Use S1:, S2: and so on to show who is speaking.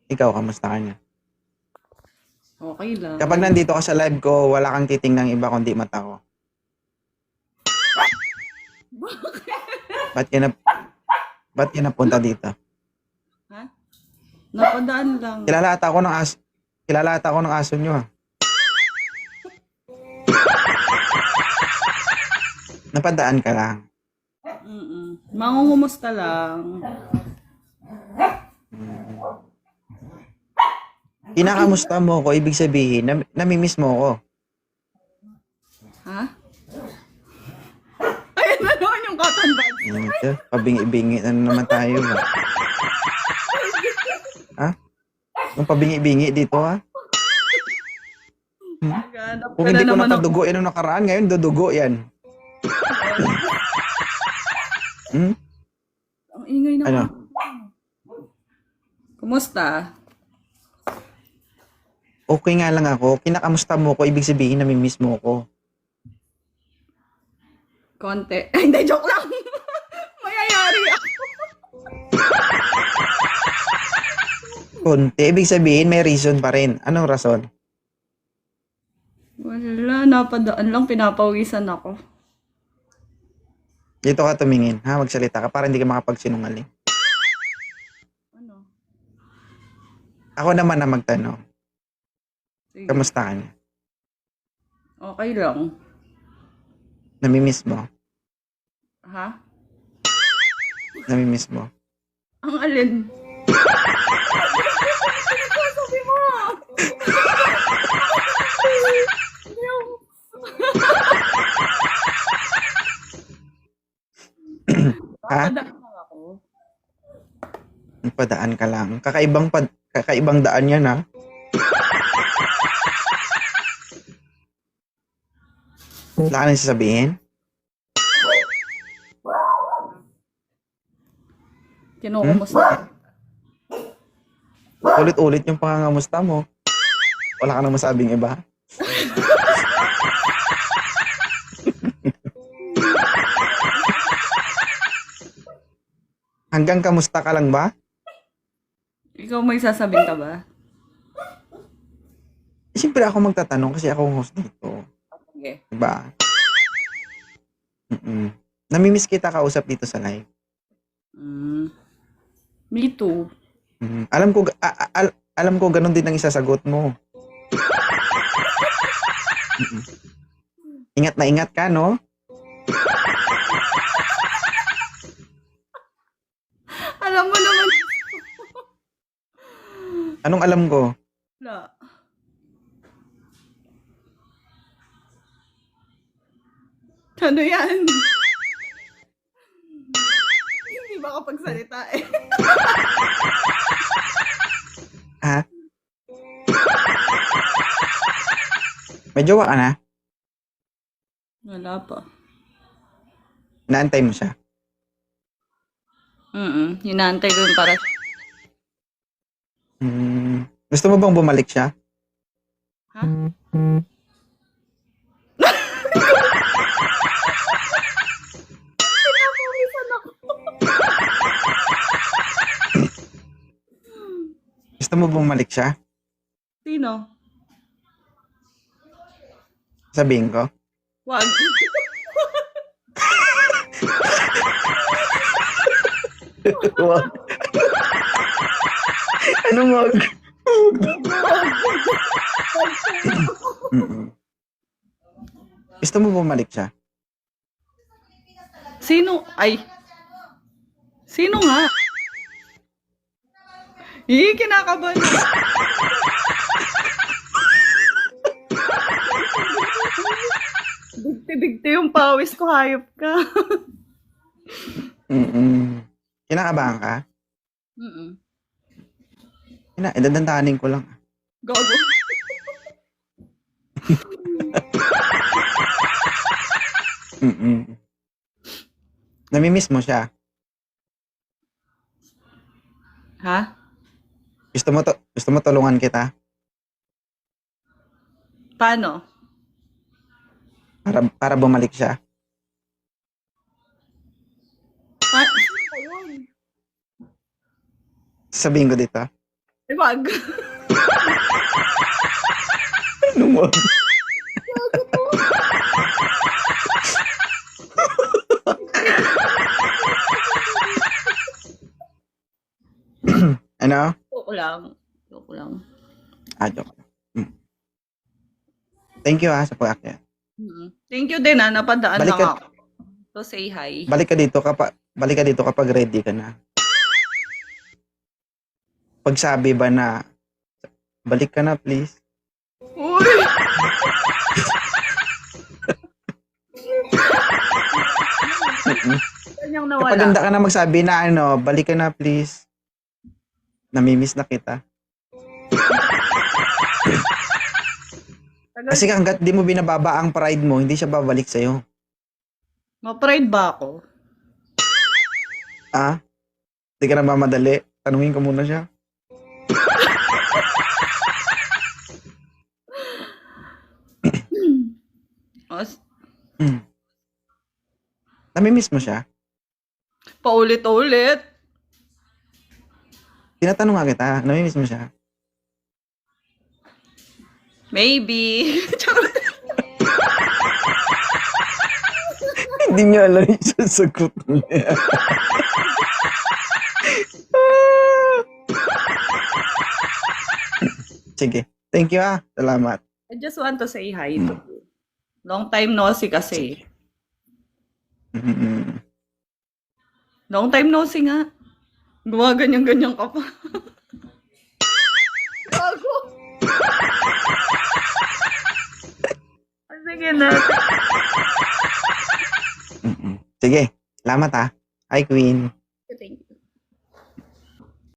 S1: Ikaw, kamusta ka niya?
S2: Okay lang.
S1: Kapag nandito ka sa live ko, wala kang titingnang iba kundi mata ko. Ba't ka na, ba't ka napunta dito?
S2: Ha? Napadaan lang.
S1: Kilala ata ako ng aso nyo ah. Napadaan ka lang.
S2: Mangungumusta lang.
S1: Kinakamusta mo ko, ibig sabihin, namimiss mo ko.
S2: Ha? Ayun na naman yung cotton buds.
S1: Ito, pabingi-bingi na naman tayo. Ha? Yung pabingi-bingi dito ha?
S2: Naghanap
S1: Kung
S2: ka
S1: hindi
S2: na
S1: ko
S2: naman ako.
S1: nakadugo yan nung nakaraan, ngayon dudugo yan.
S2: Ang ingay na.
S1: Ano?
S2: Kumusta?
S1: Okay nga lang ako. Kinakamusta mo ko, ibig sabihin namimiss mo ko.
S2: Konti. Ay, hindi, joke lang. Mayayari ako.
S1: Konti, ibig sabihin may reason pa rin. Anong rason?
S2: Wala, napadaan lang. Pinapawisan ako.
S1: Dito ka tumingin, ha? Magsalita ka para hindi ka makapagsinungaling.
S2: Ano?
S1: Ako naman na magtanong.
S2: Sige.
S1: Kamusta ka niya?
S2: Okay lang.
S1: Namimiss mo?
S2: Ha?
S1: Namimiss mo?
S2: Ang alin? Sabi mo.
S1: Ha?
S2: Napadaan lang ako.
S1: Padaan ka lang. Kakaibang daan yan, ha? Wala ka nang sasabihin?
S2: Kinukumusta.
S1: Ulit-ulit yung pangangamusta mo. Wala ka nang masabing iba? Hanggang kamusta ka lang ba?
S2: Ikaw may sasabihin ka ba?
S1: Siyempre ako magtatanong kasi ako ang host dito.
S2: Sige.
S1: Diba? Namimiss kita kausap dito sa live.
S2: Me too.
S1: Alam ko ganun din ang isasagot mo. Ingat na ingat ka, no?
S2: Alam mo naman.
S1: Anong alam ko?
S2: Wala. Ano yan? Hindi ba kapagsalita eh?
S1: Ha? May jowa ka na?
S2: Wala pa.
S1: Naantay mo siya?
S2: Hinaantay ko yung para
S1: Gusto mo bang bumalik siya?
S2: Ha? Pinapawisan ako.
S1: Gusto mo bumalik siya?
S2: Sino?
S1: Sabihin ko?
S2: Wag.
S1: Wag. Anong wag? Gusto mo bumalik siya?
S2: Sino? Ay. Sino nga? Kinakabahan. Bigti-bigti yung pawis ko, hayop ka.
S1: Kinakabahan ka? Dadandanin ko lang.
S2: Gago.
S1: Namimiss mo siya?
S2: Ha?
S1: Gusto mo tulungan kita?
S2: Paano?
S1: Para bumalik siya?
S2: Sino yun?
S1: Sabihin ko dito?
S2: Ay, wag.
S1: Anong wag? Ano?
S2: Joke lang. Joke lang.
S1: Joke. Thank you sa pag-akyat.
S2: Thank you din napadaan
S1: Balik
S2: lang
S1: ka-
S2: ako. To say hi.
S1: Balik ka dito kapag ready ka na. Pag sabi ba na, balik ka na please.
S2: Uy! Kanyang
S1: Kapag
S2: nawala.
S1: handa ka na magsabi na balik ka na please. Namimiss na kita. Kasi hanggat di mo binababa ang pride mo, hindi siya babalik sa'yo.
S2: Ma-pride ba ako?
S1: Hindi ka na mamadali. Tanungin ko muna siya. Namimiss mo siya?
S2: Paulit-ulit.
S1: Tinatanong nga kita, namimiss mo siya?
S2: Maybe.
S1: Hindi niya alam yung sasagot niya. Sige. Thank you Salamat.
S2: I just want to say hi to you. Long time no see kasi.
S1: Mm.
S2: Long time no see nga. Gumaganyan-ganyan ka pa. Gago. Sige na.
S1: Sige. Salamat Hi, Queen.